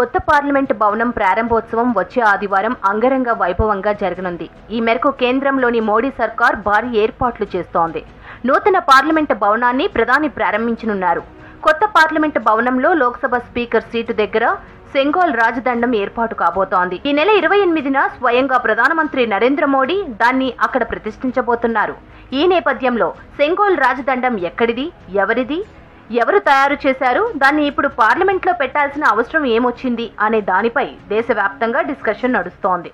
కొత్త పార్లమెంటు భవనం ప్రారంభోత్సవం వచ్చే ఆదివారం అంగరంగ వైభవంగా జరగనుంది. ఈ మేరకు కేంద్రంలోని మోడీ సర్కార్ భారీ ఏర్పాట్లు చేస్తోంది. నూతన పార్లమెంటు భవనాన్ని ప్రధాని ప్రారంభించనున్నారు. కొత్త పార్లమెంటు భవనంలో లోక్సభ స్పీకర్ సీటు దగ్గర సెంగోల్ రాజదండం ఏర్పాటు కాబోతోంది. ఈ నెల 28న స్వయంగా ప్రధానమంత్రి నరేంద్ర మోడీ దాన్ని అక్కడ ప్రతిష్ఠించబోతున్నారు. ఈ నేపథ్యంలో సెంగోల్ రాజదండం ఎక్కడిది, ఎవరిది, ఎవరు తయారు చేశారు, దాన్ని ఇప్పుడు పార్లమెంట్లో పెట్టాల్సిన అవసరం ఏమొచ్చింది అనే దానిపై దేశవ్యాప్తంగా డిస్కషన్ నడుస్తోంది.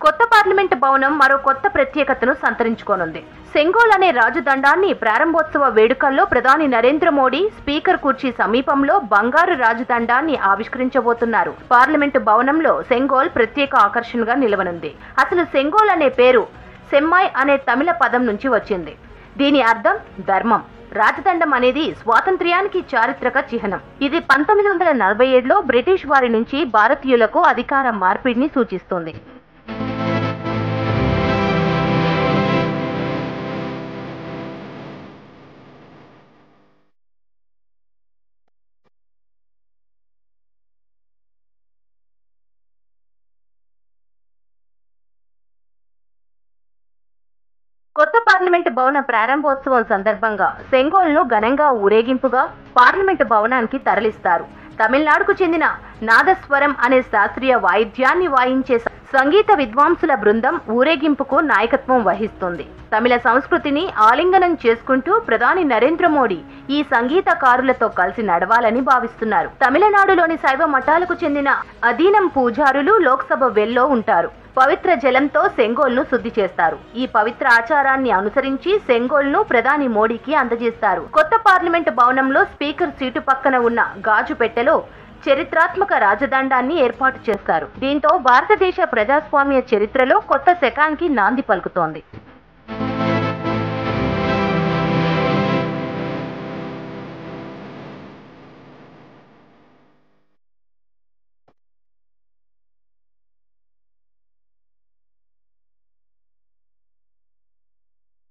కొత్త పార్లమెంటు భవనం మరో కొత్త ప్రత్యేకతను సంతరించుకోనుంది. సెంగోల్ అనే రాజదండాన్ని ప్రారంభోత్సవ వేడుకల్లో ప్రధాని నరేంద్ర మోడీ స్పీకర్ కుర్చీ సమీపంలో బంగారు రాజదండాన్ని ఆవిష్కరించబోతున్నారు. పార్లమెంటు భవనంలో సెంగోల్ ప్రత్యేక ఆకర్షణగా నిలవనుంది. అసలు సెంగోల్ అనే పేరు సెమ్మాయ్ అనే తమిళ పదం నుంచి వచ్చింది. దీని అర్థం ధర్మం. రాజదండం అనేది స్వాతంత్ర్యానికి చారిత్రక చిహ్నం. ఇది 1947లో బ్రిటిష్ వారి నుంచి భారతీయులకు అధికార మార్పిడిని సూచిస్తుంది. కొత్త పార్లమెంటు భవన ప్రారంభోత్సవం సందర్భంగా సెంగోల్ను ఘనంగా ఊరేగింపుగా పార్లమెంటు భవనానికి తరలిస్తారు. తమిళనాడుకు చెందిన నాదస్వరం అనే శాస్త్రీయ వాయిద్యాన్ని వాయించే సంగీత విద్వాంసుల బృందం ఊరేగింపుకు నాయకత్వం వహిస్తుంది. తమిళ సంస్కృతిని ఆలింగనం చేసుకుంటూ ప్రధాని నరేంద్ర మోడీ ఈ సంగీతకారులతో కలిసి నడవాలని భావిస్తున్నారు. తమిళనాడులోని శైవ మఠాలకు చెందిన అధీనం పూజారులు లోక్సభ వెల్లో ఉంటారు. పవిత్ర జలంతో సెంగోల్ను శుద్ధి చేస్తారు. ఈ పవిత్ర ఆచారాన్ని అనుసరించి సెంగోల్ను ప్రధాని మోడీకి అందజేస్తారు. కొత్త పార్లమెంటు భవనంలో స్పీకర్ సీటు పక్కన ఉన్న గాజు పెట్టెలో చరిత్రాత్మక రాజదండాన్ని ఏర్పాటు చేస్తారు. దీంతో భారతదేశ ప్రజాస్వామ్య చరిత్రలో కొత్త శకానికి నాంది పలుకుతోంది.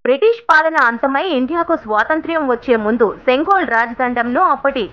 బ్రిటిష్ పాలన అంతమై ఇండియాకు స్వాతంత్ర్యం వచ్చే ముందు సెంగోల్ రాజదండంను అప్పటి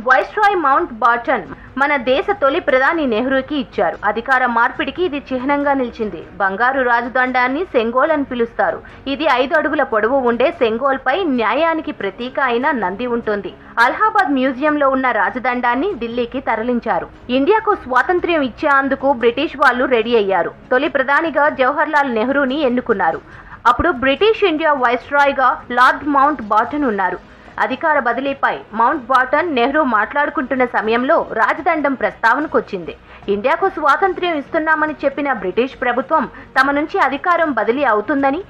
వైస్రాయ్ మౌంట్ బాటన్ మన దేశ తొలి ప్రధాని నెహ్రూకి ఇచ్చారు. అధికార మార్పిడికి ఇది చిహ్నంగా నిలిచింది. బంగారు రాజదండాన్ని సెంగోల్ అని పిలుస్తారు. ఇది 5 అడుగుల పొడవు ఉండే సెంగోల్ పై న్యాయానికి ప్రతీక అయిన నంది ఉంటుంది. అలహాబాద్ మ్యూజియంలో ఉన్న రాజదండాన్ని ఢిల్లీకి తరలించారు. ఇండియాకు స్వాతంత్ర్యం ఇచ్చేందుకు బ్రిటిష్ వాళ్ళు రెడీ అయ్యారు. తొలి ప్రధానిగా జవహర్లాల్ నెహ్రూని ఎన్నుకున్నారు. అప్పుడు బ్రిటిష్ ఇండియా వైస్రాయ్గా లార్డ్ మౌంట్ బాటన్ ఉన్నారు. అధికార బదిలీపై మౌంట్ బాటన్ నెహ్రూ మాట్లాడుకుంటున్న సమయంలో రాజదండం ప్రస్తావనకు వచ్చింది. ఇండియాకు స్వాతంత్ర్యం ఇస్తున్నామని చెప్పిన బ్రిటిష్ ప్రభుత్వం తమ నుంచి అధికారం బదిలీ అవుతుందని,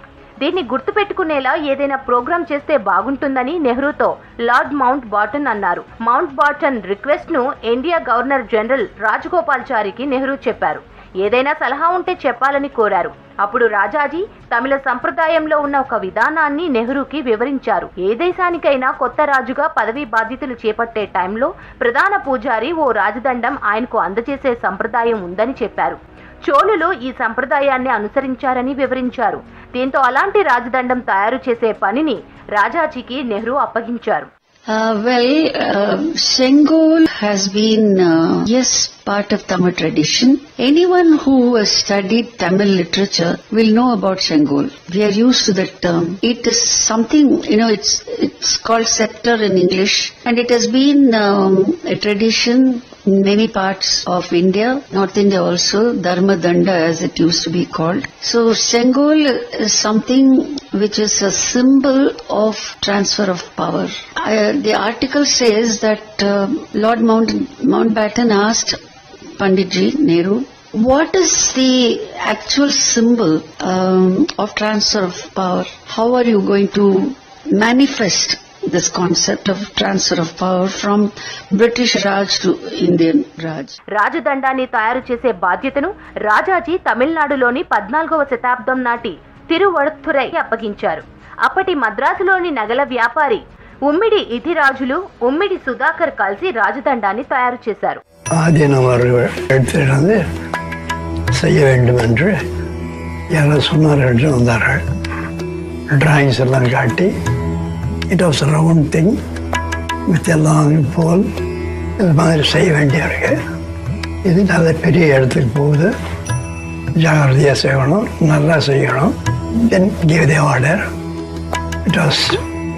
దీన్ని గుర్తుపెట్టుకునేలా ఏదైనా ప్రోగ్రాం చేస్తే బాగుంటుందని నెహ్రూతో లార్డ్ మౌంట్ బాటన్ అన్నారు. మౌంట్ బాటన్ రిక్వెస్ట్ ను ఇండియా గవర్నర్ జనరల్ రాజగోపాల్చారికి నెహ్రూ చెప్పారు. ఏదైనా సలహా ఉంటే చెప్పాలని కోరారు. అప్పుడు రాజాజీ తమిళ సంప్రదాయంలో ఉన్న ఒక విధానాన్ని నెహ్రూకి వివరించారు. ఏ దేశానికైనా కొత్త రాజుగా పదవీ బాధ్యతలు చేపట్టే టైంలో ప్రధాన పూజారి ఓ రాజదండం ఆయనకు అందజేసే సంప్రదాయం ఉందని చెప్పారు. చోళులు ఈ సంప్రదాయాన్ని అనుసరించారని వివరించారు. దీంతో అలాంటి రాజదండం తయారు చేసే పనిని రాజాజీకి నెహ్రూ అప్పగించారు. Sengol has been, yes, part of Tamil tradition. Anyone who has studied Tamil literature will know about Sengol. We are used to that term. It is something, it's called scepter in English, and it has been a tradition in many parts of India, North India also, Dharma Danda as it used to be called. So Sengol is something which is a symbol of transfer of power. The article says that Lord Mountbatten asked Panditji Nehru, what is the actual symbol of transfer of power? How are you going to manifest this concept of transfer of power from British Raj to Indian Raj? రాజదండాన్ని తయారు చేసే బాధ్యతను రాజాజీ తమిళనాడులోని 14వ శతాబ్దం నాటి తిరువడుత్తురై అప్పగించారు. అప్పటి మద్రాసులోని నగల వ్యాపారి ఉమ్మిడి ఇతిరాజులు, ఉమ్మిడి సుధాకర్ కలిసి రాజదండాన్ని తయారు చేశారు. ஆதீனம் அவர்கள் எடுத்து செய்ய வேண்டும் என்று யாரோ சொன்னார் எடுத்து வந்தார்கள். டிராயிங்ஸ் எல்லாம் காட்டி it was round thing with எல்லாம் போல் இது மாதிரி செய்ய வேண்டியிருக்கு. இது நல்ல பெரிய இடத்துக்கு போகுது, ஜாகிரதையாக செய்யணும், நல்லா செய்யணும். Then give the order. It was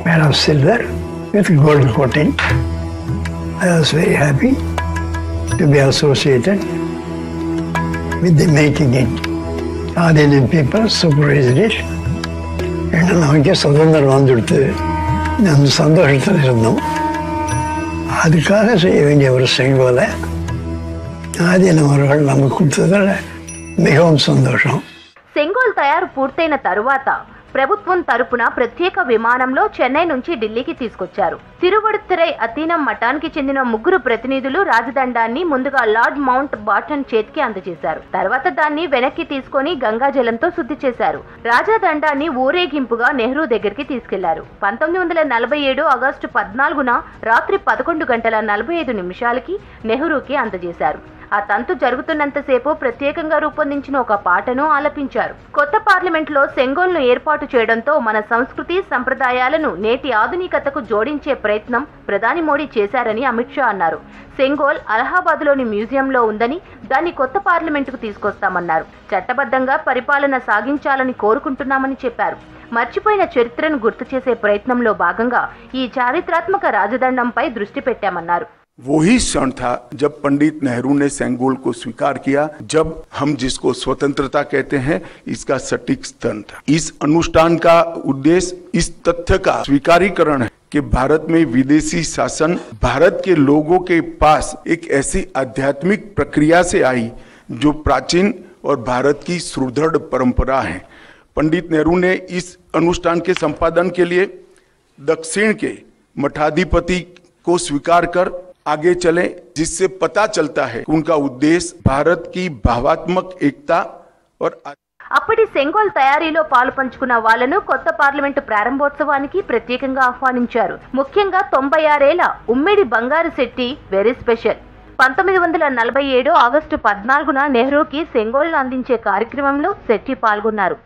made of silver with gold coating. I was very happy to be associated with the making it. Indian people supervised it. ஏன்னா நமக்கே சுதந்திரம் வந்துடுத்து, அந்த சந்தோஷத்தில் இருந்தோம். அதுக்காக செய்ய வேண்டிய ஒரு செங்கோலை ஆதீனம் அவர்கள் நமக்கு கொடுத்ததில் మిகவும் సంతోషం. సెంగోల్ తయారు పూర్తయిన తరువాత ప్రభుత్వం తరపున ప్రత్యేక విమానంలో చెన్నై నుంచి ఢిల్లీకి తీసుకొచ్చారు. తిరువడుతురై అతీనం మఠానికి చెందిన 3 ప్రతినిధులు రాజదండాన్ని ముందుగా లార్డ్ మౌంట్ బాటన్ చేతికి అందజేశారు. తర్వాత దాన్ని వెనక్కి తీసుకొని గంగాజలంతో శుద్ధి చేశారు. రాజదండాన్ని ఊరేగింపుగా నెహ్రూ దగ్గరికి తీసుకెళ్లారు. 1947 ఆగస్టు 14న రాత్రి 11:45 నెహ్రూకి అందజేశారు. ఆ తంతు జరుగుతున్నంతసేపు ప్రత్యేకంగా రూపొందించిన ఒక పాటను ఆలపించారు. కొత్త పార్లమెంట్లో సెంగోల్ను ఏర్పాటు చేయడంతో మన సంస్కృతి సంప్రదాయాలను నేటి ఆధునికతకు జోడించే ప్రయత్నం ప్రధాని మోడీ చేశారని అమిత్ షా అన్నారు. సెంగోల్ అలహాబాద్లోని మ్యూజియంలో ఉందని, దాన్ని కొత్త పార్లమెంటుకు తీసుకొస్తామన్నారు. చట్టబద్ధంగా పరిపాలన సాగించాలని కోరుకుంటున్నామని చెప్పారు. మర్చిపోయిన చరిత్రను గుర్తు చేసే ప్రయత్నంలో భాగంగా ఈ చారిత్రాత్మక రాజదండంపై దృష్టి పెట్టామన్నారు. वो ही क्षण था जब पंडित नेहरू ने सेंगोल को स्वीकार किया, जब हम जिसको स्वतंत्रता कहते हैं इसका सटीक स्तन था। इस अनुष्ठान का उद्देश्य इस तथ्य का स्वीकारीकरण है कि भारत में विदेशी शासन भारत के लोगों के पास एक ऐसी आध्यात्मिक प्रक्रिया से आई जो प्राचीन और भारत की सुदृढ़ परंपरा है। पंडित नेहरू ने इस अनुष्ठान के संपादन के लिए दक्षिण के मठाधिपति को स्वीकार कर आगे चले, जिससे पता चलता है कि उनका उद्देश्य भारत की भावात्मक एकता और అప్పటి సెంగోల్ తయారీలో పాలు పంచుకున్న వాళ్లను కొత్త పార్లమెంటు ప్రారంభోత్సవానికి ప్రత్యేకంగా ఆహ్వానించారు. ముఖ్యంగా 96 ఏళ్ల ఉమ్మిడి బంగారు శెట్టి వెరీ స్పెషల్. 1947 ఆగస్టు 14న నెహ్రూకి సెంగోల్ను అందించే కార్యక్రమంలో శెట్టి పాల్గొన్నారు.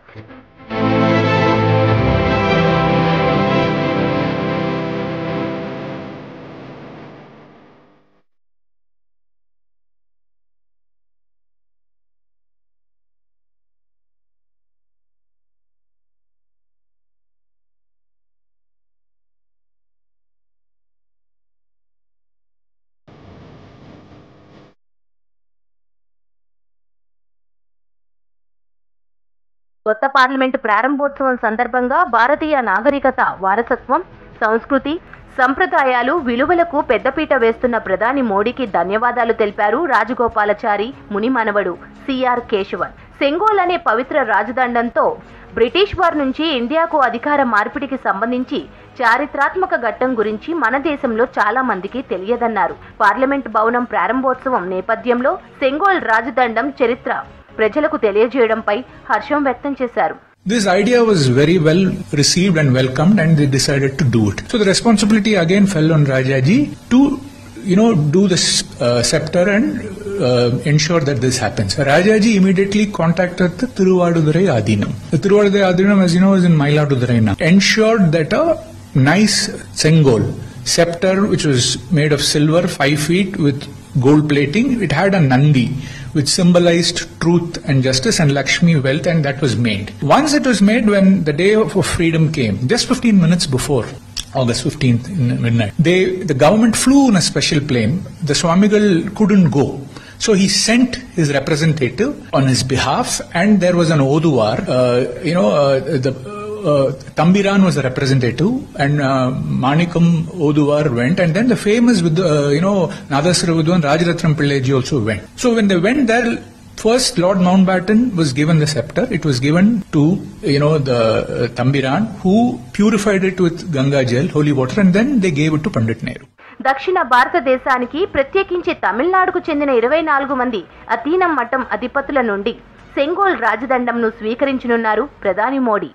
కొత్త పార్లమెంటు ప్రారంభోత్సవం సందర్భంగా భారతీయ నాగరికత, వారసత్వం, సంస్కృతి, సంప్రదాయాలు, విలువలకు పెద్దపీట వేస్తున్న ప్రధాని మోడీకి ధన్యవాదాలు తెలిపారు రాజగోపాలాచారి ముని మనవడు సిఆర్ కేశవన్. సెంగోల్ అనే పవిత్ర రాజదండంతో బ్రిటిష్ వారి నుంచి ఇండియాకు అధికార మార్పిడికి సంబంధించి చారిత్రాత్మక ఘట్టం గురించి మన దేశంలో చాలా మందికి తెలియదన్నారు. పార్లమెంట్ భవనం ప్రారంభోత్సవం నేపథ్యంలో సెంగోల్ రాజదండం చరిత్ర ప్రజలకు తెలియజేయడంపై హర్షం వ్యక్తం చేశారు. This idea was very well received and welcomed, and they decided to do it. So the responsibility again fell on Rajaji to, do the scepter and ensure that this happens. Rajaji immediately contacted the Tiruvadurai Adinam. The Tiruvadurai Adinam, as you know, is in Mayiladurai now. Ensured that a nice Sengol scepter, which was made of silver, 5 feet with gold plating, it had a Nandi, which symbolized truth and justice and Lakshmi wealth, and that was made. Once it was made, when the day of freedom came, just 15 minutes before August 15th in midnight, the government flew in a special plane. The Swamigal couldn't go, so he sent his representative on his behalf, and there was an Oduvar. Tambiran was the representative, and Manikam Oduvar went, and then the famous Nadaswara Vidwan Rajaratnam Pillaiji also went. So when they went there, first Lord Mountbatten was given the scepter. It was given to the Tambiran, who purified it with Ganga Jal, holy water, and then they gave it to Pandit Nehru. దక్షిణ భారతదేశానికి ప్రత్యేకించి తమిళనాడుకు చెందిన 24 మంది అతీనం మఠం అధిపతుల నుండి సెంగోల్ రాజదండంను స్వీకరించనున్నారు ప్రధాని మోడీ.